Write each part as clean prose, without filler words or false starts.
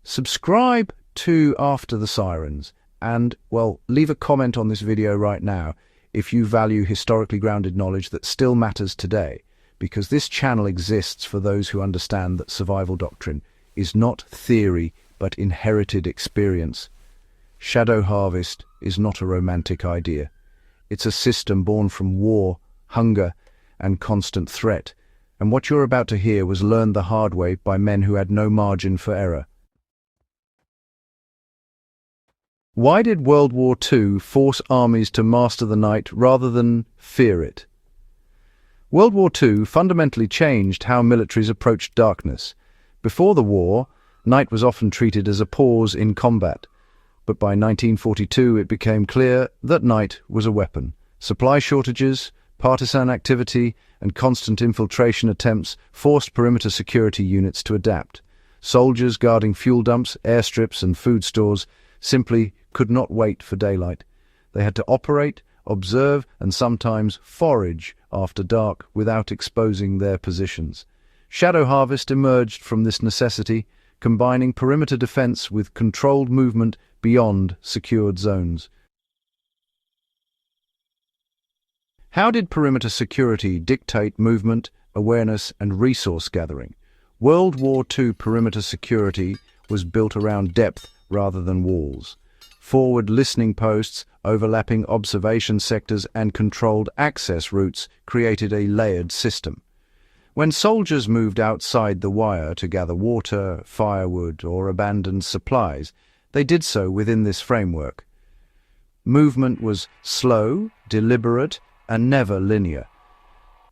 Subscribe to After the Sirens and, well, leave a comment on this video right now if you value historically grounded knowledge that still matters today, because this channel exists for those who understand that survival doctrine is not theory but inherited experience. Shadow harvest is not a romantic idea. It's a system born from war, hunger, and constant threat. And what you're about to hear was learned the hard way by men who had no margin for error. Why did World War II force armies to master the night rather than fear it? World War II fundamentally changed how militaries approached darkness. Before the war, night was often treated as a pause in combat. But by 1942 it became clear that night was a weapon. Supply shortages, partisan activity, and constant infiltration attempts forced perimeter security units to adapt. Soldiers guarding fuel dumps, airstrips, and food stores simply could not wait for daylight. They had to operate, observe, and sometimes forage after dark without exposing their positions. Shadow harvest emerged from this necessity, combining perimeter defense with controlled movement beyond secured zones. How did perimeter security dictate movement, awareness, and resource gathering? World War II perimeter security was built around depth rather than walls. Forward listening posts, overlapping observation sectors, and controlled access routes created a layered system. When soldiers moved outside the wire to gather water, firewood, or abandoned supplies, they did so within this framework. Movement was slow, deliberate, and never linear.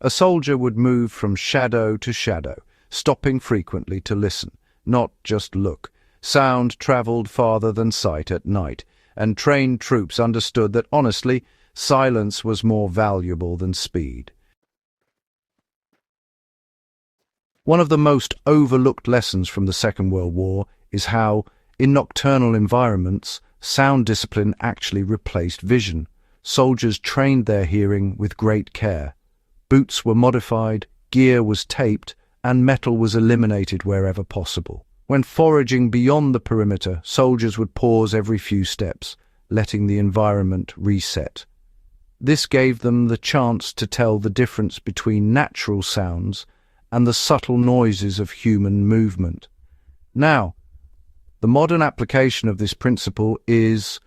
A soldier would move from shadow to shadow, stopping frequently to listen, not just look. Sound traveled farther than sight at night, and trained troops understood that, honestly, silence was more valuable than speed. One of the most overlooked lessons from the Second World War is how, in nocturnal environments, sound discipline actually replaced vision. Soldiers trained their hearing with great care. Boots were modified, gear was taped, and metal was eliminated wherever possible. When foraging beyond the perimeter, soldiers would pause every few steps, letting the environment reset. This gave them the chance to tell the difference between natural sounds and the subtle noises of human movement. Now, the modern application of this principle is,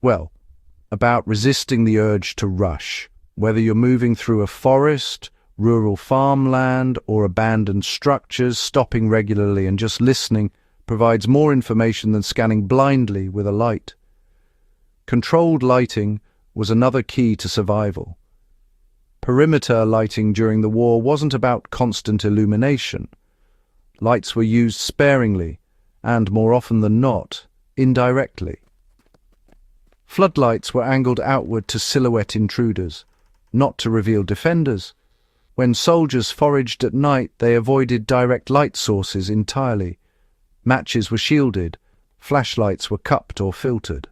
well, about resisting the urge to rush. Whether you're moving through a forest, rural farmland, or abandoned structures, stopping regularly and just listening provides more information than scanning blindly with a light. Controlled lighting was another key to survival. Perimeter lighting during the war wasn't about constant illumination. Lights were used sparingly, and more often than not, indirectly. Floodlights were angled outward to silhouette intruders, not to reveal defenders. When soldiers foraged at night, they avoided direct light sources entirely. Matches were shielded, flashlights were cupped or filtered.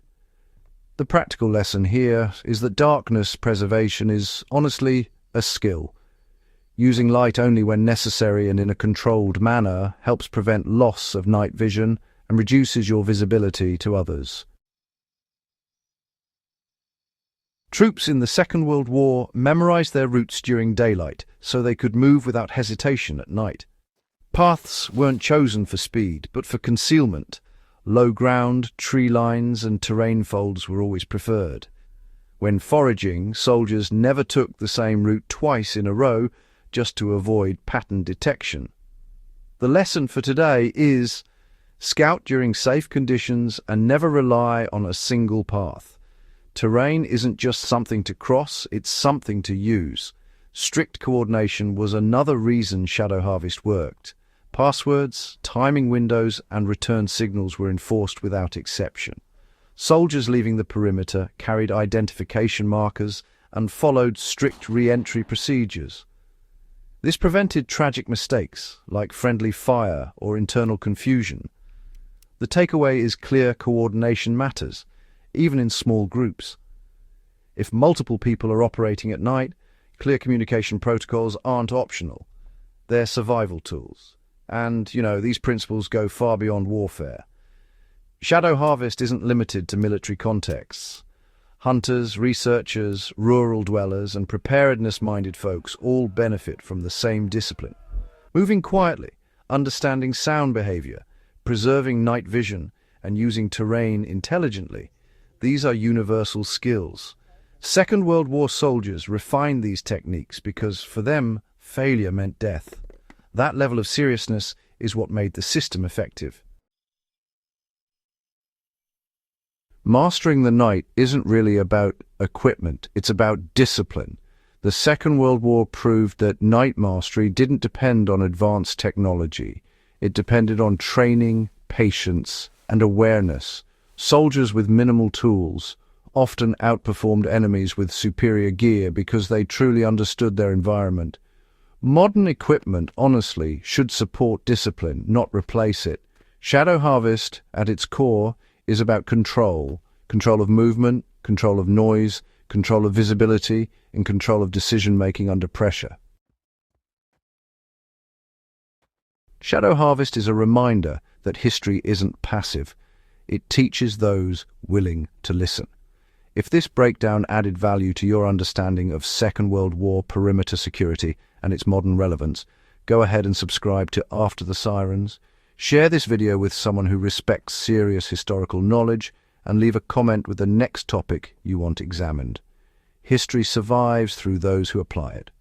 The practical lesson here is that darkness preservation is, honestly, a skill. Using light only when necessary and in a controlled manner helps prevent loss of night vision and reduces your visibility to others. Troops in the Second World War memorized their routes during daylight so they could move without hesitation at night. Paths weren't chosen for speed, but for concealment. Low ground, tree lines, and terrain folds were always preferred. When foraging, soldiers never took the same route twice in a row just to avoid pattern detection. The lesson for today is scout during safe conditions and never rely on a single path. Terrain isn't just something to cross, it's something to use. Strict coordination was another reason shadow harvest worked. Passwords, timing windows, and return signals were enforced without exception. Soldiers leaving the perimeter carried identification markers and followed strict re-entry procedures. This prevented tragic mistakes like friendly fire or internal confusion. The takeaway is clear coordination matters, even in small groups. If multiple people are operating at night, clear communication protocols aren't optional. They're survival tools. And, these principles go far beyond warfare. Shadow harvest isn't limited to military contexts. Hunters, researchers, rural dwellers, and preparedness-minded folks all benefit from the same discipline. Moving quietly, understanding sound behavior, preserving night vision, and using terrain intelligently, these are universal skills. Second World War soldiers refined these techniques because, for them, failure meant death. That level of seriousness is what made the system effective. Mastering the night isn't really about equipment, it's about discipline. The Second World War proved that night mastery didn't depend on advanced technology. It depended on training, patience, and awareness. Soldiers with minimal tools often outperformed enemies with superior gear because they truly understood their environment. Modern equipment, honestly, should support discipline, not replace it. Shadow harvest, at its core, is about control. Control of movement, control of noise, control of visibility, and control of decision-making under pressure. Shadow harvest is a reminder that history isn't passive. It teaches those willing to listen. If this breakdown added value to your understanding of Second World War perimeter security and its modern relevance, go ahead and subscribe to After the Sirens. Share this video with someone who respects serious historical knowledge, and leave a comment with the next topic you want examined. History survives through those who apply it.